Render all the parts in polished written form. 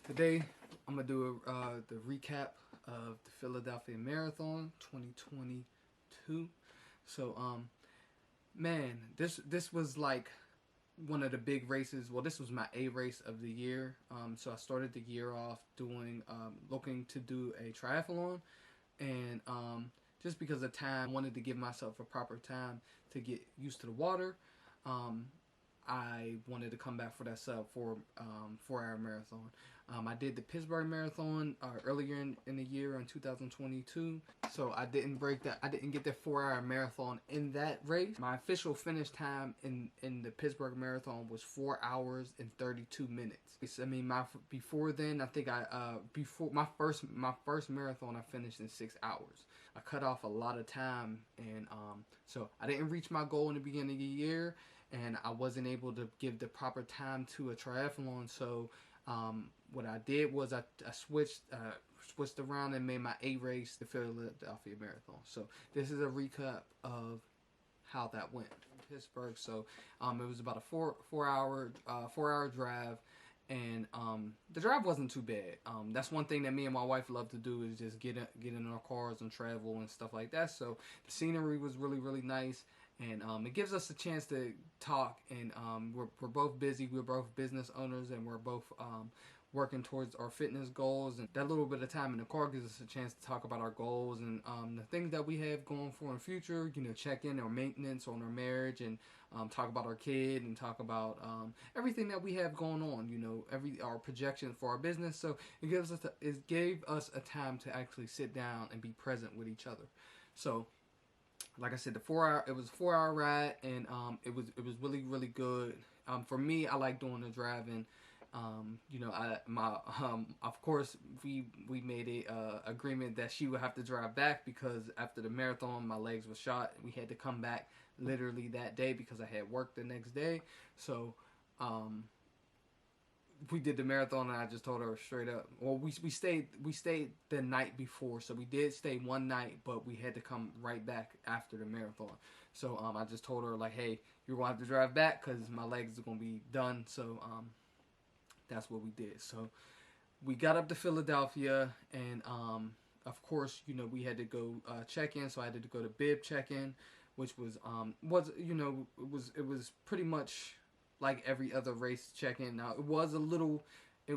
Today, I'm gonna do the recap of the Philadelphia Marathon 2022. So, man, this was like one of the big races. Well, this was my A race of the year. So I started the year off doing looking to do a triathlon, and just because of time, I wanted to give myself a proper time to get used to the water. Um, I wanted to come back for that sub 4 hour marathon. I did the Pittsburgh Marathon earlier in the year in 2022, so I didn't break that. I didn't get the 4 hour marathon in that race. My official finish time in the Pittsburgh Marathon was 4 hours and 32 minutes. I mean, my before then, I think before my first marathon, I finished in 6 hours. I cut off a lot of time, and so I didn't reach my goal in the beginning of the year, and I wasn't able to give the proper time to a triathlon. So what I did was I switched around and made my A race the Philadelphia Marathon. So this is a recap of how that went in Pittsburgh. So it was about a four hour drive, and the drive wasn't too bad. That's one thing that me and my wife love to do is just get in our cars and travel and stuff like that. So the scenery was really nice, and it gives us a chance to talk. And we're both busy. We're both business owners, and we're both working towards our fitness goals. And that little bit of time in the car gives us a chance to talk about our goals and the things that we have going for in the future. You know, check in our maintenance on our marriage, and talk about our kid, and talk about everything that we have going on. You know, our projection for our business. So it gave us a time to actually sit down and be present with each other. So like I said, it was a 4 hour ride, and it was really good. For me, I like doing the driving. Of course we made a agreement that she would have to drive back, because after the marathon my legs were shot. We had to come back literally that day because I had work the next day. So um, we did the marathon, and I just told her straight up. Well, we stayed the night before, so we did stay one night, but we had to come right back after the marathon. So I just told her, like, hey, you're gonna have to drive back because my legs are gonna be done. So that's what we did. So we got up to Philadelphia, and of course, you know, we had to go check in. So I had to go to bib check in, which was it was pretty much like every other race check in. Now it was a little I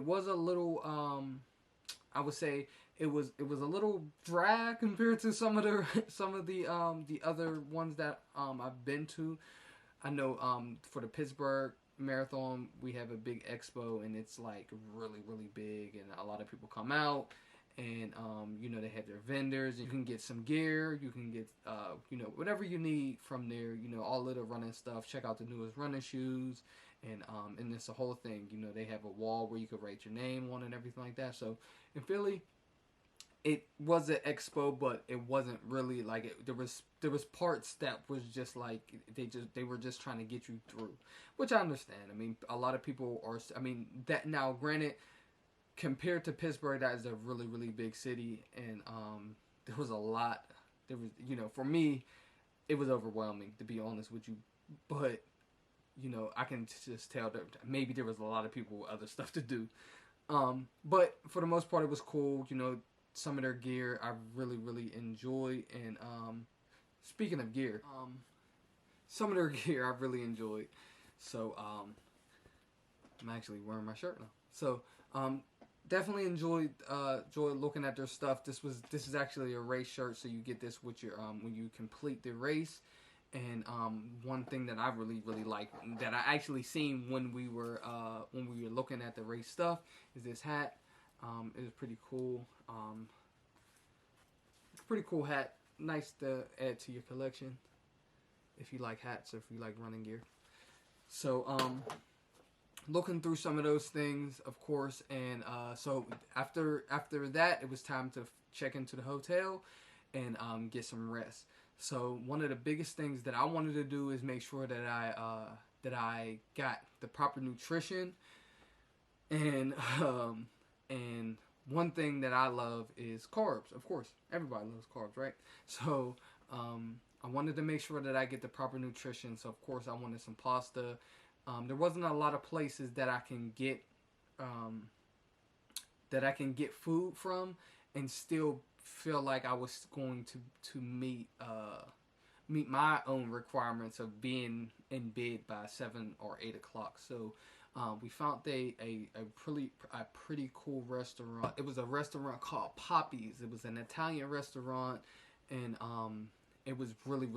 would say it was a little dry compared to some of the some of the other ones that I've been to. I know for the Pittsburgh Marathon we have a big expo, and it's like really big, and a lot of people come out, and they have their vendors. You can get some gear, you can get whatever you need from there. All of the running stuff. Check out the newest running shoes, and it's a whole thing. They have a wall where you could write your name on and everything like that. So in Philly, it was an expo, but it wasn't really like it. There was parts that was just like they were just trying to get you through, which I understand. I mean, a lot of people are. I mean, that now, granted, compared to Pittsburgh, that is a really big city, and there was a lot. There was, for me, it was overwhelming, to be honest with you, but I can just tell that maybe there was a lot of people with other stuff to do. But for the most part, it was cool. Some of their gear I really enjoy. And speaking of gear, some of their gear I really enjoyed. So I'm actually wearing my shirt now. So definitely enjoyed looking at their stuff. This is actually a race shirt, so you get this with your when you complete the race. And one thing that I really like, that I actually seen when we were looking at the race stuff, is this hat. It was pretty cool. Pretty cool hat. Nice to add to your collection if you like hats or if you like running gear. So looking through some of those things, of course, and so after that, it was time to check into the hotel and get some rest. So one of the biggest things that I wanted to do is make sure that I got the proper nutrition, and and one thing that I love is carbs. Of course, everybody loves carbs, right? So I wanted to make sure that I get the proper nutrition. So of course, I wanted some pasta. There wasn't a lot of places that I can get that I can get food from and still feel like I was going to meet my own requirements of being in bed by 7 or 8 o'clock. So we found a pretty cool restaurant. It was a restaurant called Poppy's. It was an Italian restaurant, and it was really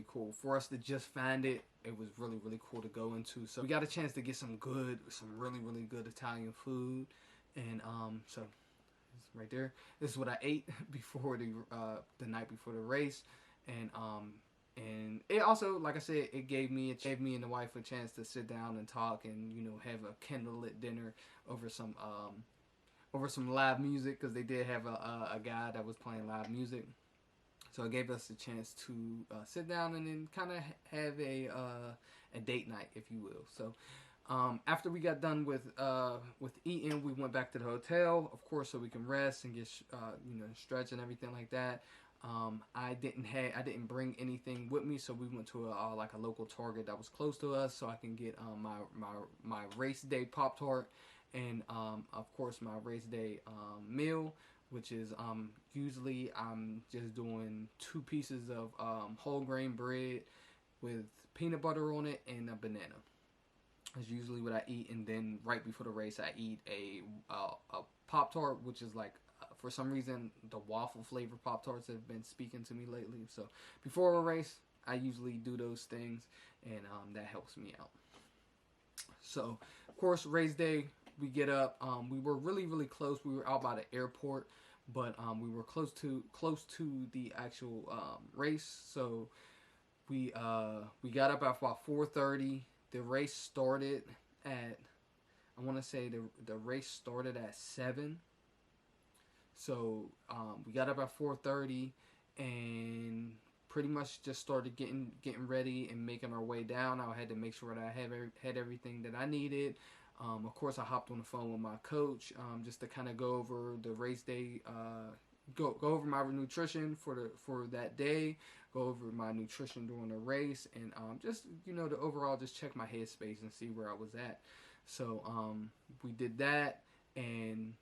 cool for us to just find it. It was really cool to go into. So we got a chance to get some really good Italian food, and so it's right there. This is what I ate before the night before the race, and it also, like I said, it gave me and the wife a chance to sit down and talk and have a candlelit dinner over some live music, because they did have a guy that was playing live music. So it gave us a chance to sit down and then kind of have a date night, if you will. So after we got done with eating, we went back to the hotel, of course, so we can rest and get stretch and everything like that. I didn't bring anything with me, so we went to a local Target that was close to us, so I can get my race day Pop-Tart and of course my race day meal, which is usually I'm just doing 2 pieces of whole grain bread with peanut butter on it and a banana. That's usually what I eat, and then right before the race I eat a Pop-Tart, which is like, for some reason, the waffle flavor Pop-Tarts have been speaking to me lately. So before a race, I usually do those things, and that helps me out. So, of course, race day, we get up. We were really close. We were out by the airport, but we were close to the actual race. So we got up at about 4:30. The race started at, I want to say the race started at 7. So we got up at 4:30 and pretty much just started getting ready and making our way down. I had to make sure that I had everything that I needed. Of course, I hopped on the phone with my coach just to kind of go over the race day, go over my nutrition for that day, go over my nutrition during the race, and just to overall just check my headspace and see where I was at. So we did that, and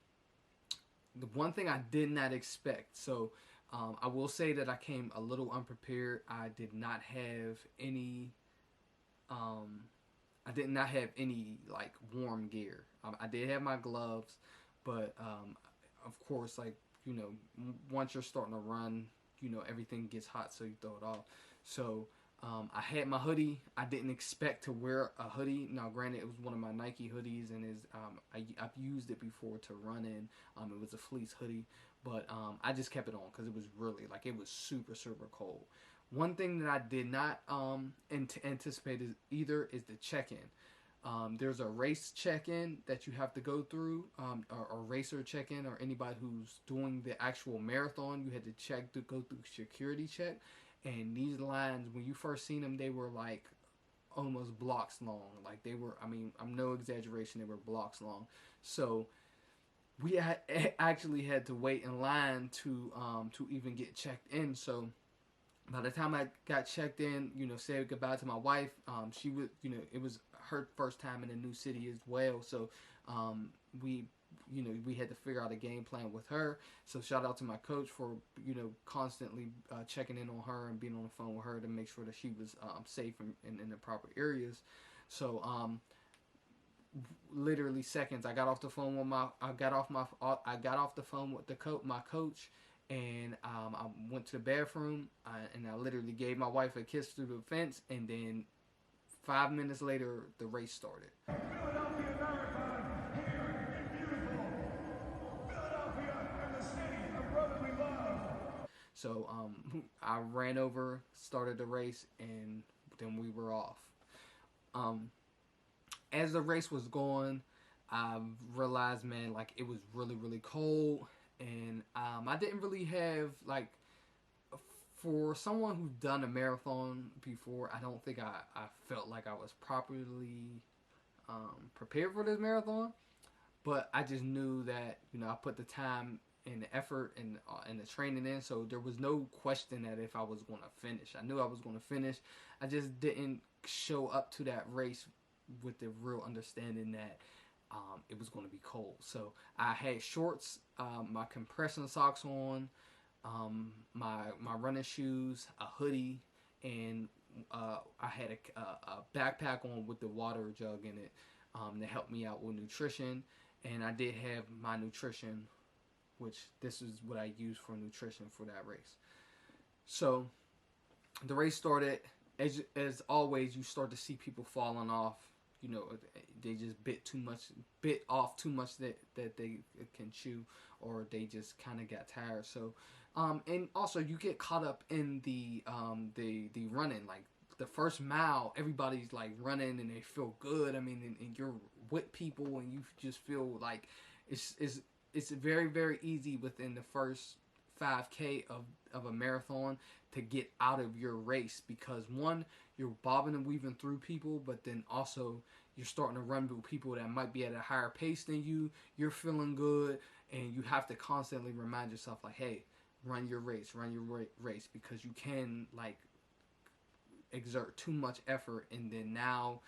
the one thing I did not expect. So I will say that I came a little unprepared. I did not have any. I did not have any like warm gear. I did have my gloves, but of course, once you're starting to run, everything gets hot, so you throw it off. So I had my hoodie. I didn't expect to wear a hoodie. Now, granted, it was one of my Nike hoodies, and I've used it before to run in. It was a fleece hoodie, but I just kept it on because it was really it was super cold. One thing that I did not anticipate is the check-in. There's a race check-in that you have to go through, or racer check-in, or anybody who's doing the actual marathon. You had to go through security check. And these lines, when you first seen them, they were like almost blocks long. Like they were, I'm no exaggeration, they were blocks long. So we actually had to wait in line to even get checked in. So by the time I got checked in, said goodbye to my wife. She would, it was her first time in a new city as well. So we had to figure out a game plan with her. So shout out to my coach for, constantly checking in on her and being on the phone with her to make sure that she was safe in the proper areas. So literally seconds, I got off the phone with I got off the phone with my coach, and I went to the bathroom, and I literally gave my wife a kiss through the fence, and then 5 minutes later, the race started. So I ran over, started the race, and then we were off. As the race was going, I realized, man, it was really cold, and I didn't really have for someone who's done a marathon before, I don't think I felt like I was properly prepared for this marathon. But I just knew that I put the time and the effort and the training in, so there was no question that if I was going to finish. I knew I was going to finish. I just didn't show up to that race with the real understanding that it was going to be cold. So I had shorts, my compression socks on, my running shoes, a hoodie, and I had a backpack on with the water jug in it to help me out with nutrition. And I did have my nutrition, which this is what I used for nutrition for that race. So the race started. As always, you start to see people falling off. You know, they just bit off too much that they can chew, or they just kind of got tired. So, and also you get caught up in the running. Like the first mile, everybody's like running and they feel good. I mean, and you're with people and you just feel like it's very, very easy within the first 5K of a marathon to get out of your race, because one, you're bobbing and weaving through people, but then also you're starting to run with people that might be at a higher pace than you. You're feeling good, and you have to constantly remind yourself like, hey, run your race, because you can like exert too much effort, and then now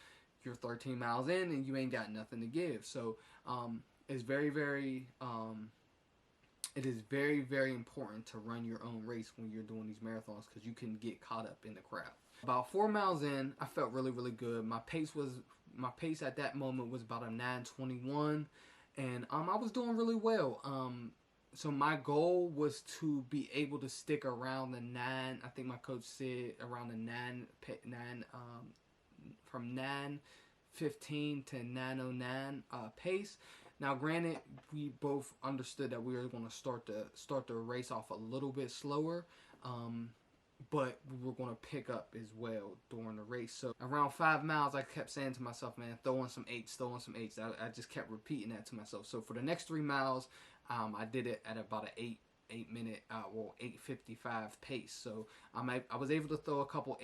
you're 13 miles in and you ain't got nothing to give. So it's very, very it is very, very important to run your own race when you're doing these marathons, because you can get caught up in the crowd. About 4 miles in, I felt really, really good. My pace at that moment was about a 9:21, and I was doing really well. So my goal was to be able to stick around the 9. I think my coach said around the 9 from 9:15 to 9:09 pace. Now, granted, we both understood that we were going to start the race off a little bit slower, but we were going to pick up as well during the race. So around 5 miles, I kept saying to myself, man, throw in some eights. I just kept repeating that to myself. So for the next 3 miles, I did it at about an 8-minute, 8:55 pace. So I was able to throw a couple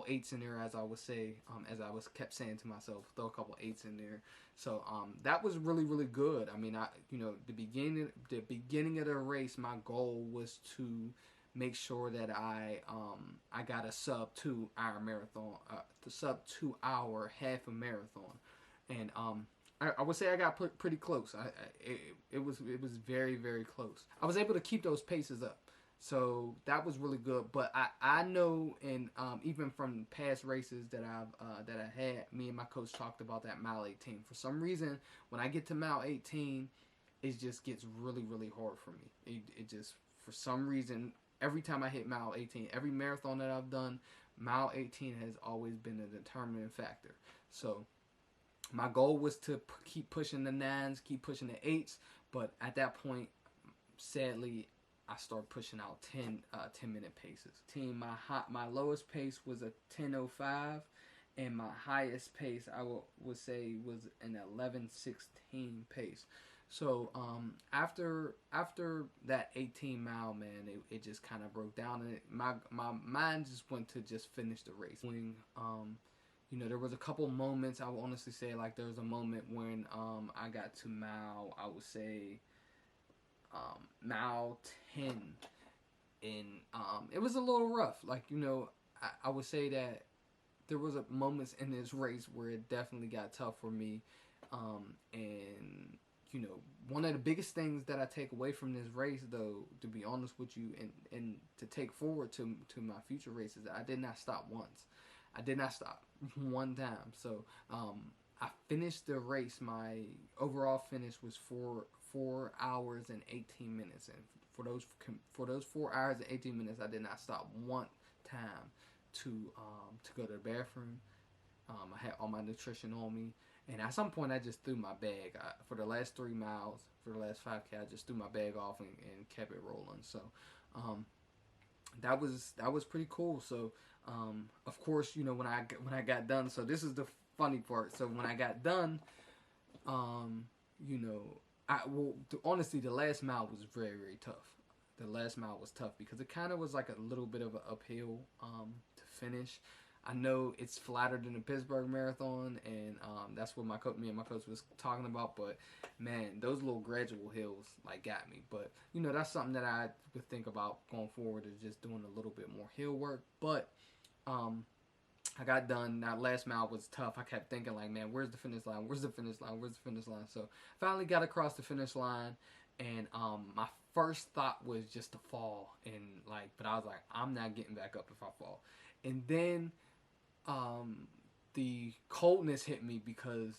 eights in there, as I would say, kept saying to myself, throw a couple eights in there. So that was really, really good. I mean, the beginning of the race, my goal was to make sure that I got a sub 2 hour marathon, the sub 2 hour half a marathon, and I would say I got pretty close. It was very, very close. I was able to keep those paces up. So that was really good, but I know, and even from past races that I had, me and my coach talked about that mile 18. For some reason, when I get to mile 18, it just gets really, really hard for me. It just, for some reason, every time I hit mile 18, every marathon that I've done, mile 18 has always been a determining factor. So my goal was to keep pushing the 9s, keep pushing the 8s, but at that point, sadly, I started pushing out 10-minute paces. My lowest pace was a 10:05, and my highest pace I would say was an 11:16 pace. So after that 18 mile, man, it just kind of broke down, and my mind just went to just finish the race. There was a couple moments, I would honestly say, like there was a moment when I got to mile, I would say, mile 10, and it was a little rough. Like, I would say that there was moments in this race where it definitely got tough for me, and one of the biggest things that I take away from this race, though, to be honest with you, and to take forward to my future races, I did not stop once. I did not stop one time. So I finished the race. My overall finish was 4 hours and 18 minutes, and for those 4 hours and 18 minutes, I did not stop one time to go to the bathroom. I had all my nutrition on me, and at some point, I just threw my bag. For the last 3 miles, for the last 5K, I just threw my bag off and kept it rolling. So that was pretty cool. So of course, when I got done. So this is the funny part. So when I got done, honestly, the last mile was very, very tough. The last mile was tough because it kind of was like a little bit of an uphill to finish. I know it's flatter than the Pittsburgh Marathon, and that's what me and my coach was talking about. But man, those little gradual hills like got me. But that's something that I would think about going forward, is just doing a little bit more hill work. But I got done. That last mile was tough. I kept thinking like, man, where's the finish line? Where's the finish line? Where's the finish line? So finally got across the finish line, and my first thought was just to fall, and like, but I was like, I'm not getting back up if I fall. And then the coldness hit me because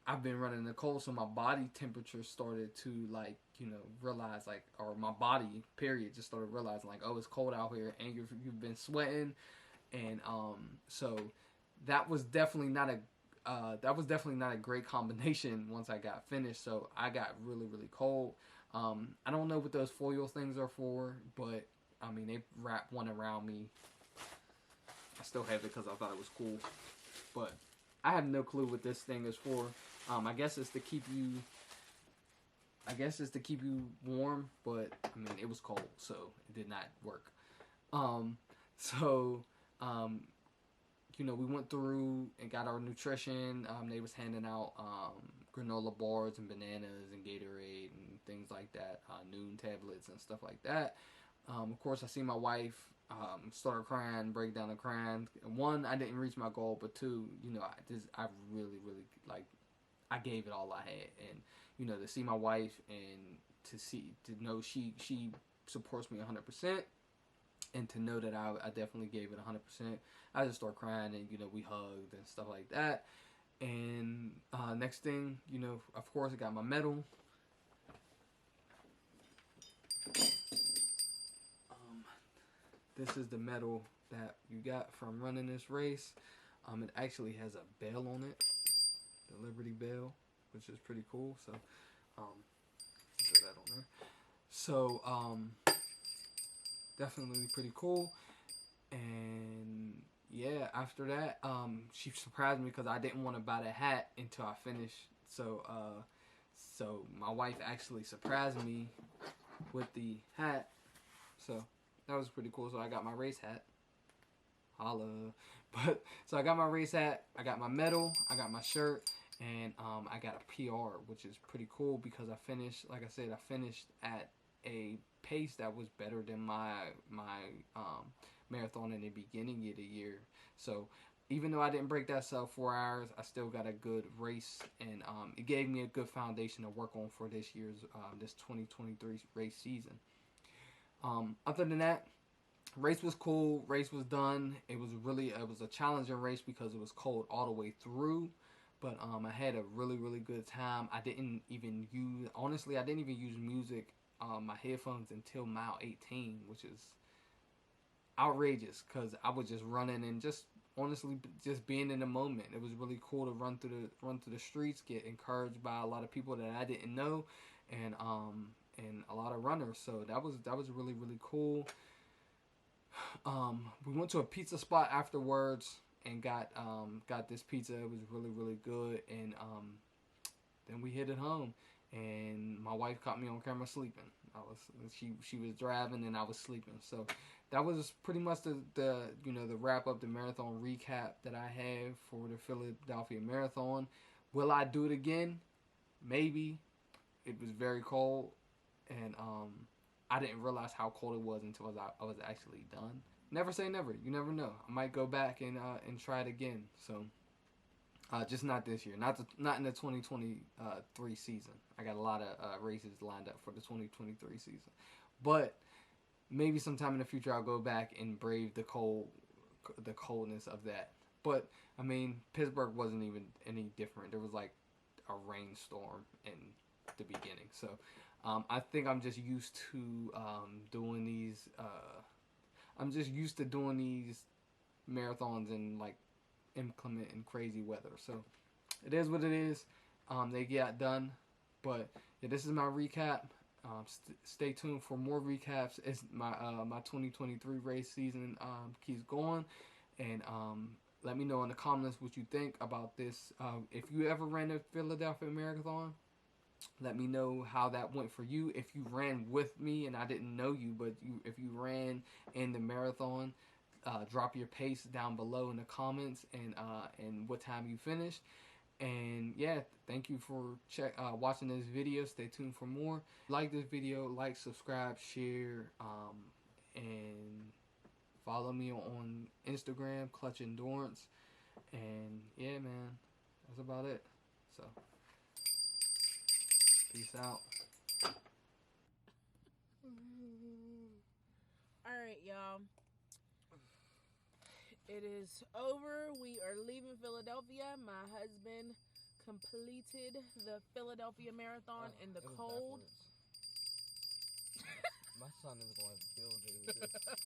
I've been running in the cold, so my body temperature started to like, realize like, or my body period just started realizing like, oh, it's cold out here, and you've been sweating, and so that was definitely not a great combination once I got finished. So I got really really cold. I don't know what those foil things are for, but I mean they wrapped one around me. I still have it because I thought it was cool, but I have no clue what this thing is for. I guess it's to keep you. I guess it's to keep you warm, but I mean it was cold, so it did not work. So we went through and got our nutrition. They was handing out granola bars and bananas and Gatorade and things like that, noon tablets and stuff like that. Of course, I see my wife start crying, break down and crying. One, I didn't reach my goal, but two, I really, really like, I gave it all I had, and to see my wife and to know she supports me 100%. And to know that I definitely gave it 100%, I just started crying, and we hugged and stuff like that. And next thing, of course, I got my medal. This is the medal that you got from running this race. It actually has a bell on it, the Liberty Bell, which is pretty cool. So, put that on there. So, definitely pretty cool. And yeah, after that, she surprised me because I didn't want to buy the hat until I finished. So my wife actually surprised me with the hat. So that was pretty cool. So I got my race hat. Holla. But so I got my race hat, I got my medal, I got my shirt, and I got a PR, which is pretty cool because I finished, like I said, I finished at a pace that was better than my marathon in the beginning of the year. So even though I didn't break that sub 4 hours, I still got a good race, and it gave me a good foundation to work on for this year's this 2023 race season. Other than that, race was cool. Race was done. It was a challenging race because it was cold all the way through. But I had a really really good time. I didn't even use music, my headphones until mile 18, which is outrageous because I was just running and just honestly just being in the moment. It was really cool to run through the streets, get encouraged by a lot of people that I didn't know, and a lot of runners. So that was really really cool. We went to a pizza spot afterwards and got this pizza. It was really really good, and then we headed home, and my wife caught me on camera sleeping. She was driving and I was sleeping. So that was pretty much the wrap up, the marathon recap that I have for the Philadelphia Marathon. Will I do it again? Maybe. It was very cold, and I didn't realize how cold it was until I was actually done. Never say never. You never know. I might go back and try it again. So just not this year. Not in the 2023 season. I got a lot of races lined up for the 2023 season. But maybe sometime in the future I'll go back and brave the coldness of that. But I mean, Pittsburgh wasn't even any different. There was like a rainstorm in the beginning. So I think I'm just used to doing these. I'm just used to doing these marathons in like inclement and crazy weather. So it is what it is. They got done, but yeah, this is my recap. Stay tuned for more recaps as my 2023 race season keeps going, and let me know in the comments what you think about this. If you ever ran the Philadelphia Marathon, let me know how that went for you. If you ran with me and I didn't know you, but if you ran in the marathon, drop your pace down below in the comments and what time you finished. And yeah, thank you for watching this video. Stay tuned for more. Like this video, like, subscribe, share, and Follow me on Instagram, Clutch Endurance. And yeah, man, that's about it. So, peace out. All right, y'all. It is over. We are leaving Philadelphia. My husband completed the Philadelphia Marathon in the cold. My son is going to have a field day with this.